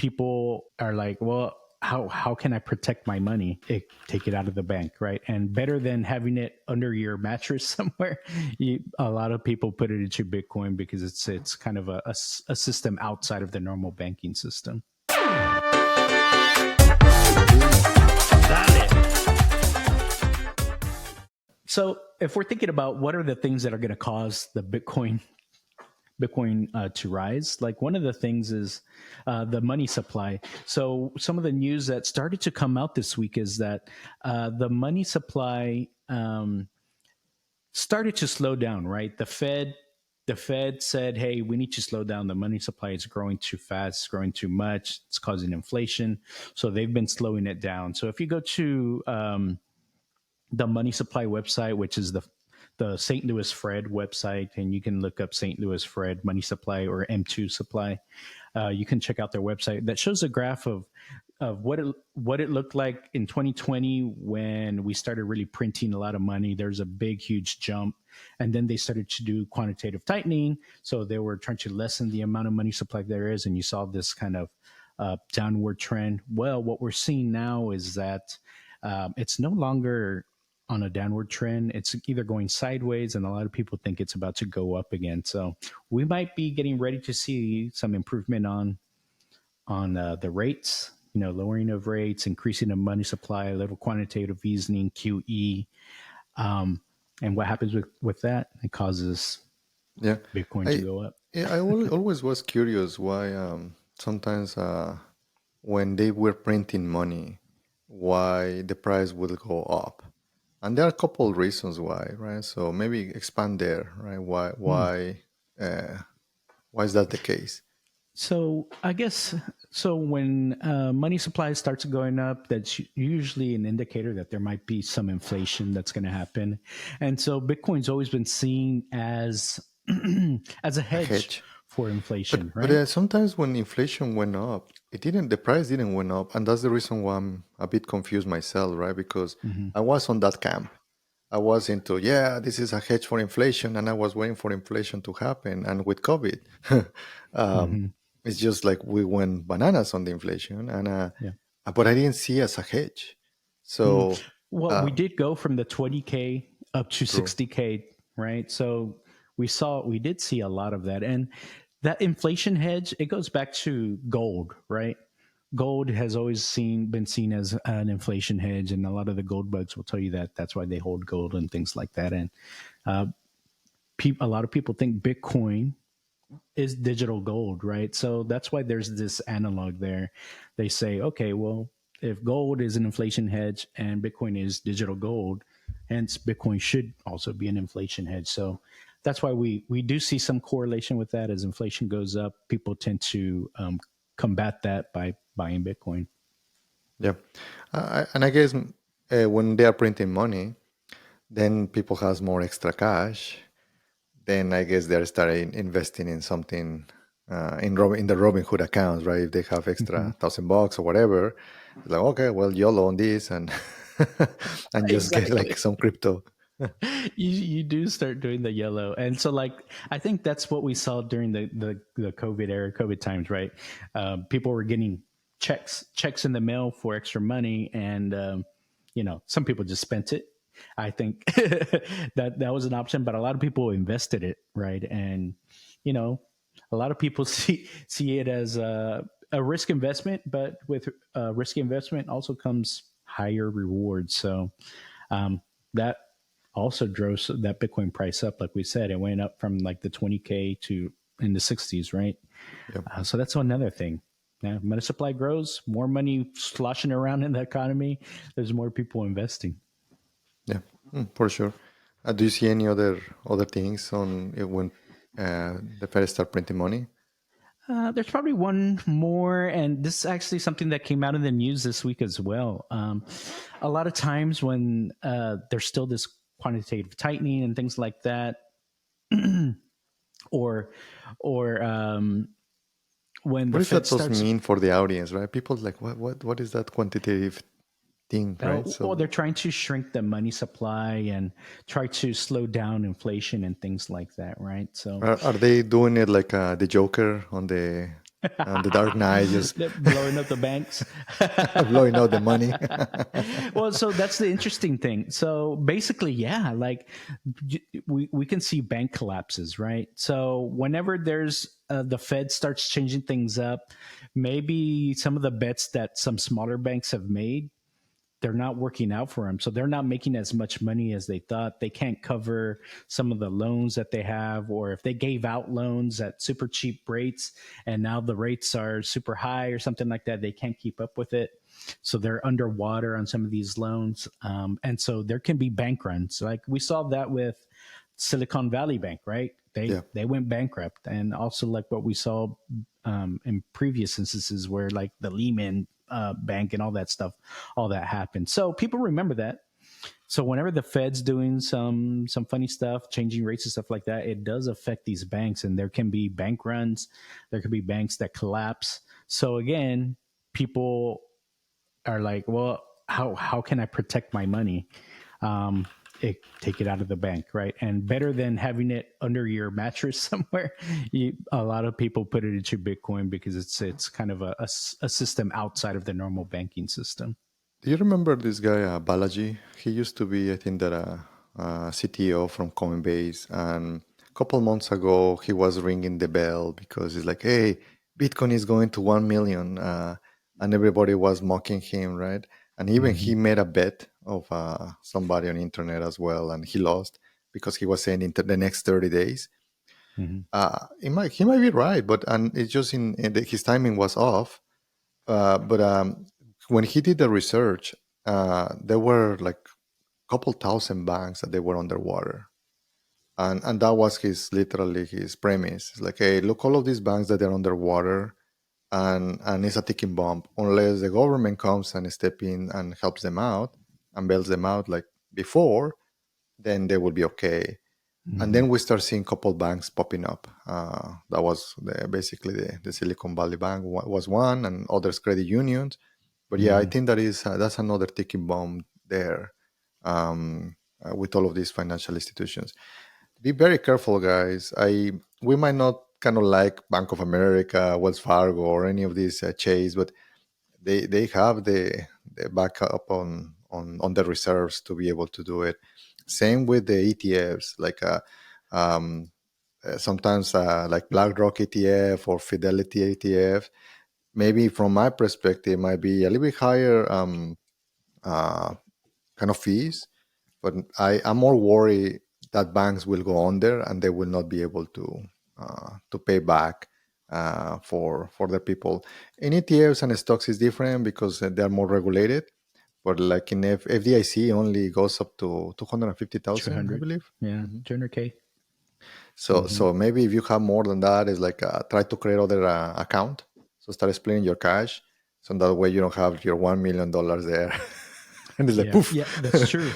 people are like, well, how can I protect my money? Take it out of the bank, right? And better than having it under your mattress somewhere, a lot of people put it into Bitcoin because it's kind of a system outside of the normal banking system. So if we're thinking about what are the things that are going to cause the Bitcoin to rise, like one of the things is the money supply. So some of the news that started to come out this week is that the money supply started to slow down. Right, the Fed said, "Hey, we need to slow down. The money supply is growing too fast, it's growing too much, it's causing inflation." So they've been slowing it down. So if you go to the money supply website, which is the St. Louis Fred website, and you can look up St. Louis Fred money supply or M2 supply. You can check out their website that shows a graph of what it looked like in 2020 when we started really printing a lot of money. There's a big, huge jump, and then they started to do quantitative tightening. So they were trying to lessen the amount of money supply there is, and you saw this kind of downward trend. Well, what we're seeing now is that it's no longer on a downward trend. It's either going sideways, and a lot of people think it's about to go up again. So we might be getting ready to see some improvement on the rates. Lowering of rates, increasing of money supply, a little quantitative easing, QE, and what happens with that? It causes Bitcoin to go up. I always was curious why sometimes when they were printing money, why the price would go up. And there are a couple of reasons why, right? So maybe expand there, right? Why is that the case? So I guess when money supply starts going up, that's usually an indicator that there might be some inflation that's going to happen. And so Bitcoin's always been seen as as a hedge for inflation, right? But sometimes when inflation went up, the price didn't went up, and that's the reason why I'm a bit confused myself, right? Because I was on that camp. I was into, this is a hedge for inflation, and I was waiting for inflation to happen. And with COVID, it's just like we went bananas on the inflation, and but I didn't see it as a hedge. So, we did go from the 20K up to 60K, right? So we did see a lot of that, and that inflation hedge, it goes back to gold, right? Gold has always been seen as an inflation hedge, and a lot of the gold bugs will tell you that that's why they hold gold and things like that. And a lot of people think Bitcoin is digital gold, right? So that's why there's this analog there. They say, okay, well, if gold is an inflation hedge and Bitcoin is digital gold, hence Bitcoin should also be an inflation hedge. So that's why we do see some correlation with that. As inflation goes up, people tend to combat that by buying Bitcoin. Yeah. And I guess when they are printing money, then people has more extra cash. Then I guess they're starting investing in something in the Robinhood accounts, right? If they have extra $1,000 or whatever, it's like, okay, well, YOLO on this and and just get like some crypto. You do start doing the yellow, and so I think that's what we saw during the COVID era, COVID times, right? People were getting checks in the mail for extra money, and some people just spent it. I think that was an option, but a lot of people invested it, right? And a lot of people see it as a risk investment, but with risk investment also comes higher rewards. So that also drove that Bitcoin price up. Like we said, it went up from like the 20K to in the 60s, right? Yep. So that's another thing. Now, money supply grows, more money sloshing around in the economy. There's more people investing. Yeah, for sure. Do you see any other things on when the Fed start printing money? There's probably one more, and this is actually something that came out in the news this week as well. A lot of times when there's still this quantitative tightening and things like that, or when what does that supposed mean for the audience, right? People like, what is that quantitative thing, right? Well, they're trying to shrink the money supply and try to slow down inflation and things like that, right? So are they doing it like the Joker on the and the Dark Knight just Blowing up the banks. blowing out the money. Well, so that's the interesting thing. So basically, yeah, like we can see bank collapses, right? So whenever there's the Fed starts changing things up, maybe some of the bets that some smaller banks have made, they're not working out for them. So they're not making as much money as they thought. They can't cover some of the loans that they have, or if they gave out loans at super cheap rates and now the rates are super high or something like that, they can't keep up with it. So they're underwater on some of these loans. And so there can be bank runs. Like we saw that with Silicon Valley Bank, right? Yeah. They went bankrupt, and also like what we saw in previous instances where like the Lehman Bank and all that stuff, all that happened. So people remember that. So whenever the Fed's doing some funny stuff, changing rates and stuff like that, it does affect these banks, and there can be bank runs. There could be banks that collapse. So again, people are like, well, how can I protect my money? Take it out of the bank, right? And better than having it under your mattress somewhere, a lot of people put it into Bitcoin because it's kind of a system outside of the normal banking system. Do you remember this guy, Balaji? He used to be, I think, that CTO from Coinbase. And a couple months ago, he was ringing the bell because he's like, hey, Bitcoin is going to 1 million. And everybody was mocking him, right? And even Mm-hmm. he made a bet of somebody on the internet as well. And he lost because he was saying in the next 30 days. Mm-hmm. He might be right, but and it's just his timing was off. But when he did the research, there were like a couple thousand banks that they were underwater, and that was literally his premise. It's like, hey, look, all of these banks that are underwater, and it's a ticking bomb. Unless the government comes and step in and helps them out and bails them out like before, then they will be okay. And Mm-hmm. then we start seeing a couple banks popping up. That was basically the Silicon Valley Bank was one, and others credit unions. But yeah, I Mm-hmm. think that's another ticking bomb there, with all of these financial institutions. Be very careful, guys. We might not kind of like Bank of America, Wells Fargo, or any of these Chase, but they have the backup on the reserves to be able to do it. Same with the ETFs, like um, sometimes like BlackRock ETF or Fidelity ETF. Maybe from my perspective, might be a little bit higher uh, kind of fees, but I'm more worried that banks will go under and they will not be able to pay back for their people. In ETFs and stocks is different because they are more regulated. But like in FDIC, only goes up to 250,000, I 200. believe. Yeah. Mm-hmm. 200K. Mm-hmm. So maybe if you have more than that, it's like try to create other account. So start splitting your cash, so that way you don't have your $1 million there, and it's like Yeah. poof, Yeah. That's true.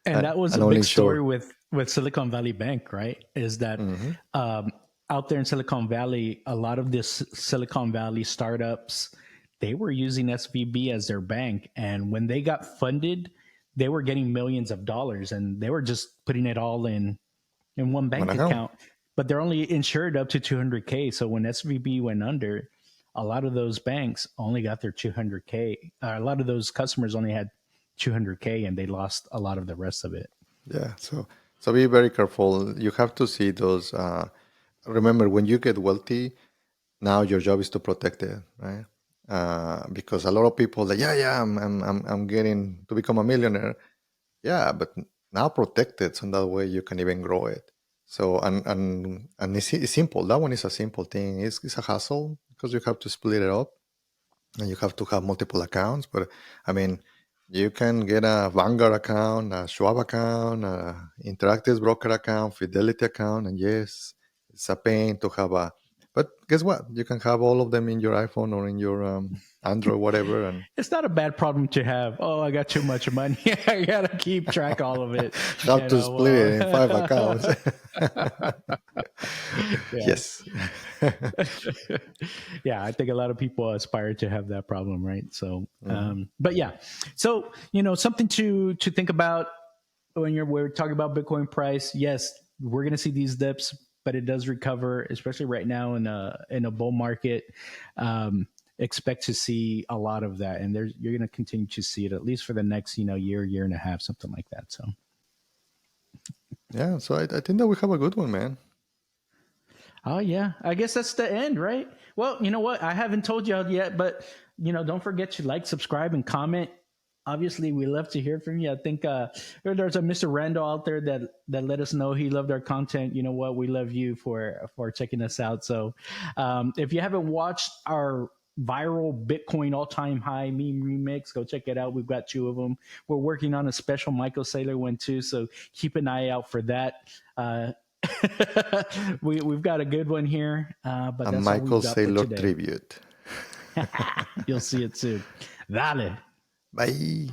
And that was a and only big insure. story with Silicon Valley Bank, right? Is that Hmm. um, out there in Silicon Valley, a lot of this Silicon Valley startups, they were using SVB as their bank, and when they got funded, they were getting millions of dollars, and they were just putting it all in one One bank account. account. But they're only insured up to 200K. So when SVB went under, a lot of those banks only got their 200K. A lot of those customers only had 200K, and they lost a lot of the rest of it. Yeah. So be very careful. You have to see those. Remember, when you get wealthy, now your job is to protect it, right? Because a lot of people that yeah, I'm getting to become a millionaire. Yeah, but now protect it so that way you can even grow it. So and it's simple. That one is a simple thing. It's a hassle because you have to split it up and you have to have multiple accounts. But I mean, you can get a Vanguard account, a Schwab account, a Interactive Broker account, Fidelity account, and yes, it's a pain to have a. But guess what? You can have all of them in your iPhone or in your Android, whatever, and It's not a bad problem to have. Oh, I got too much money. I gotta keep track of all of it. have to split it in five accounts. Well, yeah. Yes. Yeah, I think a lot of people aspire to have that problem, right? So, Mhm. but yeah, so something to think about when we're talking about Bitcoin price. Yes, we're gonna see these dips. but it does recover, especially right now in a bull market. Expect to see a lot of that, and you're going to continue to see it at least for the next year and a half, something like that. So, Yeah, so I think that we have a good one, man. oh yeah, I guess that's the end, right? Well, you know what? I haven't told y'all yet, but don't forget to like, subscribe, and comment. Obviously, we love to hear from you. I think there's a Mr. Randall out there that let us know he loved our content. You know what? We love you for checking us out. So, if you haven't watched our viral Bitcoin all-time high meme remix, go check it out. We've got two of them. We're working on a special Michael Saylor one too, so keep an eye out for that. We've got a good one here, but A that's all we've Michael got for Saylor today. tribute. You'll see it soon. Dale. Bye.